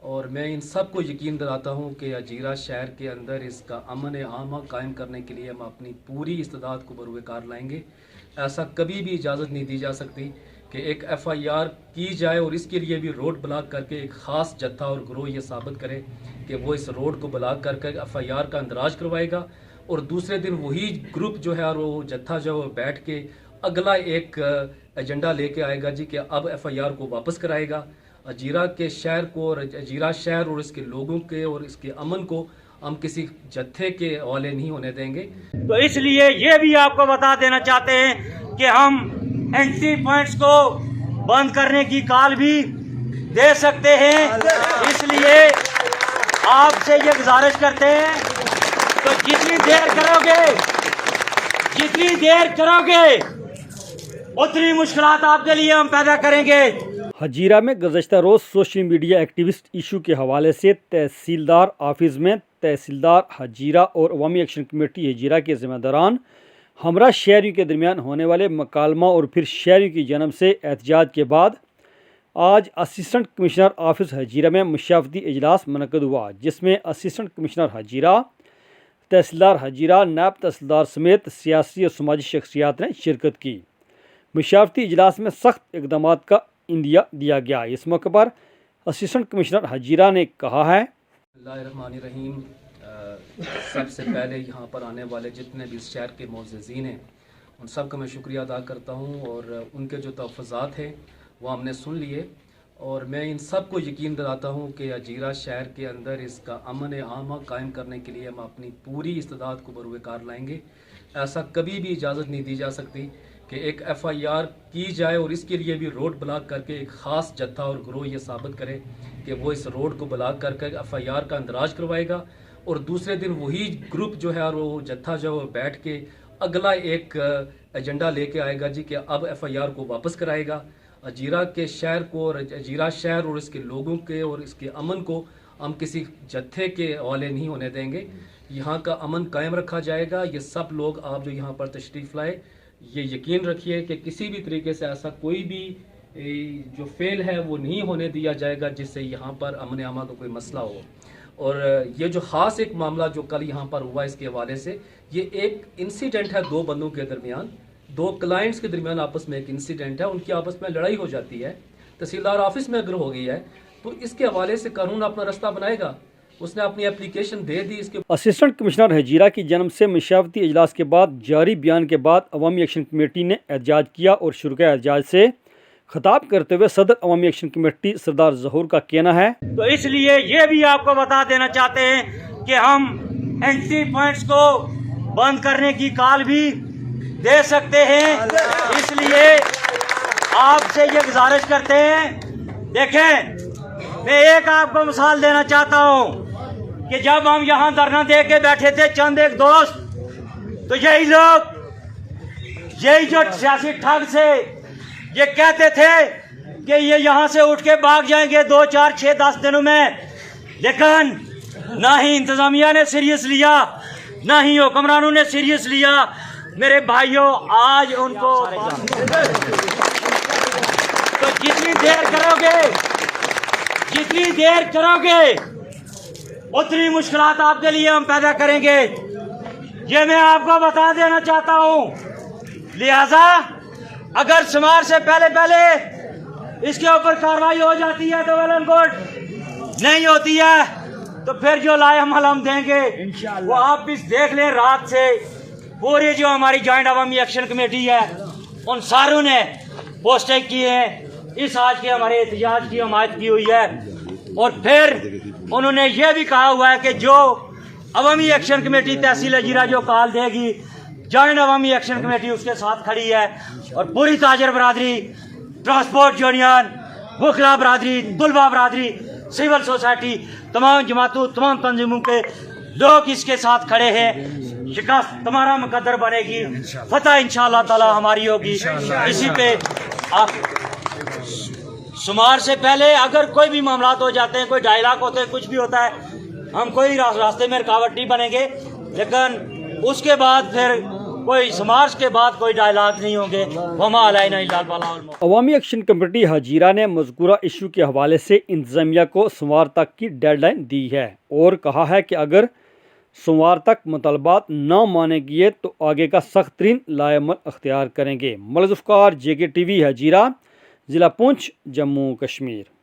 اور میں ان سب کو یقین دلاتا ہوں کہ اجیرہ شہر کے اندر اس کا امن عامہ قائم کرنے کے لیے ہم اپنی پوری استعداد کو بروئے کار لائیں گے۔ ایسا کبھی بھی اجازت نہیں دی جا سکتی کہ ایک ایف آئی آر کی جائے اور اس کے لیے بھی روڈ بلاک کر کے ایک خاص جتھا اور گروہ یہ ثابت کرے کہ وہ اس روڈ کو بلاک کر کے ایف آئی آر کا اندراج کروائے گا، اور دوسرے دن وہی گروپ جو ہے اور وہ جتھا جو ہے بیٹھ کے اگلا ایک ایجنڈا لے کے آئے گا جی کہ اب ایف آئی آر کو واپس کرائے گا۔ اجیرہ کے شہر کو اور اجیرہ شہر اور اس کے لوگوں کے اور اس کے امن کو ہم کسی جتھے کے حوالے نہیں ہونے دیں گے۔ تو اس لیے یہ بھی آپ کو بتا دینا چاہتے ہیں کہ ہم انٹری پوائنٹس کو بند کرنے کی کال بھی دے سکتے ہیں۔ اس لیے آپ سے یہ گزارش کرتے ہیں تو جتنی دیر کرو گے اتنی مشکلات آپ کے لیے ہم پیدا کریں گے۔ ہجیرہ میں گزشتہ روز سوشل میڈیا ایکٹیوسٹ ایشو کے حوالے سے تحصیلدار آفس میں تحصیلدار ہجیرہ اور عوامی ایکشن کمیٹی ہجیرہ کے ذمہ داران ہمراہ شہریوں کے درمیان ہونے والے مکالمہ اور پھر شہریوں کی جانب سے احتجاج کے بعد آج اسسٹنٹ کمشنر آفس ہجیرہ میں مشاورتی اجلاس منعقد ہوا، جس میں اسسٹنٹ کمشنر ہجیرہ، تحصیلدار ہجیرہ، نائب تحصیلدار سمیت سیاسی اور سماجی شخصیات نے شرکت کی۔ مشاورتی اجلاس میں سخت اقدامات کا عندیہ دیا گیا۔ اس موقع پر اسسٹنٹ کمشنر ہجیرہ نے کہا ہے: اللہ الرحمن الرحیم۔ سب سے پہلے یہاں پر آنے والے جتنے بھی اس شہر کے معززین ہیں ان سب کا میں شکریہ ادا کرتا ہوں، اور ان کے جو تحفظات ہیں وہ ہم نے سن لیے، اور میں ان سب کو یقین دلاتا ہوں کہ اجیرہ شہر کے اندر اس کا امن عامہ قائم کرنے کے لیے ہم اپنی پوری استعداد کو بروئے کار لائیں گے۔ ایسا کبھی بھی اجازت نہیں دی جا سکتی کہ ایک ایف آئی آر کی جائے اور اس کے لیے بھی روڈ بلاک کر کے ایک خاص جتھا اور گروہ یہ ثابت کرے کہ وہ اس روڈ کو بلاک کر کے ایف آئی آر کا اندراج کروائے گا، اور دوسرے دن وہی گروپ جو ہے اور وہ جتھا جو ہے بیٹھ کے اگلا ایک ایجنڈا لے کے آئے گا جی کہ اب ایف آئی آر کو واپس کرائے گا۔ اجیرہ کے شہر کو اور اجیرہ شہر اور اس کے لوگوں کے اور اس کے امن کو ہم کسی جتھے کے حوالے نہیں ہونے دیں گے۔ یہاں کا امن قائم رکھا جائے گا۔ یہ سب لوگ آپ جو یہاں پر تشریف لائے، یہ یقین رکھیے کہ کسی بھی طریقے سے ایسا کوئی بھی جو فیل ہے وہ نہیں ہونے دیا جائے گا جس سے یہاں پر امن عامہ کا کوئی مسئلہ ہو۔ اور یہ جو خاص ایک معاملہ جو کل یہاں پر ہوا اس کے حوالے سے، یہ ایک انسیڈنٹ ہے دو بندوں کے درمیان، دو کلائنٹس کے درمیان آپس میں ایک انسیڈنٹ ہے، ان کی آپس میں لڑائی ہو جاتی ہے، تحصیلدار آفس میں اگر ہو گئی ہے تو اس کے حوالے سے قانون اپنا رستہ بنائے گا۔ اس نے اپنی اپلیکیشن دے دی۔ اس کے اسسٹنٹ کمشنر ہجیرہ کی جانب سے مشاورتی اجلاس کے بعد جاری بیان کے بعد عوامی ایکشن کمیٹی نے احتجاج کیا، اور شرکاء احتجاج سے خطاب کرتے ہوئے صدر عوامی ایکشن کمیٹی سردار ظہور کا کہنا ہے: تو اس لیے یہ بھی آپ کو بتا دینا چاہتے ہیں کہ ہم انٹری پوائنٹس کو بند کرنے کی کال بھی دے سکتے ہیں۔ اس لیے آپ سے یہ گزارش کرتے ہیں، دیکھیں میں ایک آپ کو مثال دینا چاہتا ہوں کہ جب ہم یہاں دھرنا دے کے بیٹھے تھے چند ایک دوست، تو یہی لوگ، یہی جو سیاسی ٹھگ سے یہ کہتے تھے کہ یہ یہاں سے اٹھ کے بھاگ جائیں گے 2 4 6 10 دنوں میں، لیکن نہ ہی انتظامیہ نے سیریس لیا، نہ ہی حکمرانوں نے سیریس لیا۔ میرے بھائیوں، آج ان کو تو جتنی دیر کرو گے اتنی مشکلات آپ کے لیے ہم پیدا کریں گے، یہ میں آپ کو بتا دینا چاہتا ہوں۔ لہذا اگر شمار سے پہلے اس کے اوپر کارروائی ہو جاتی ہے تو ویل اینڈ گڈ، نہیں ہوتی ہے تو پھر جو لائے عمل ہم دیں گے وہ آپ بھی دیکھ لیں۔ رات سے پوری جو ہماری جوائنٹ عوامی ایکشن کمیٹی ہے ان ساروں نے پوسٹیں کی ہیں، اس آج کے ہمارے احتجاج کی حمایت کی ہوئی ہے، اور پھر انہوں نے یہ بھی کہا ہوا ہے کہ جو عوامی ایکشن کمیٹی تحصیل ہجیرہ جو کال دے گی، جوائنٹ عوامی ایکشن کمیٹی اس کے ساتھ کھڑی ہے، اور پوری تاجر برادری، ٹرانسپورٹ یونین، وکلا برادری، طلبہ برادری، سول سوسائٹی، تمام جماعتوں، تمام تنظیموں کے لوگ اس کے ساتھ کھڑے ہیں۔ شکست تمہارا مقدر بنے گی، فتح انشاءاللہ تعالی ہماری ہوگی۔ اسی پہ آپ شمار سے پہلے اگر کوئی بھی معاملات ہو جاتے ہیں، کوئی ڈائلاگ ہوتے ہیں، کچھ بھی ہوتا ہے، ہم کوئی راستے میں رکاوٹ نہیں بنیں گے، لیکن اس کے بعد پھر کوئی سمارش کے بعد کوئی ڈائلاگ نہیں ہوں گے. وما علینا الا البلاغ. عوامی ایکشن کمیٹی ہجیرہ نے مذکورہ ایشو کے حوالے سے انتظامیہ کو سوموار تک کی ڈیڈ لائن دی ہے اور کہا ہے کہ اگر سوموار تک مطالبات نہ مانے گئے تو آگے کا سخت ترین لائحہ عمل اختیار کریں گے. ملک ذوالفقار JK TV ہجیرہ، ضلع پونچھ، جموں کشمیر.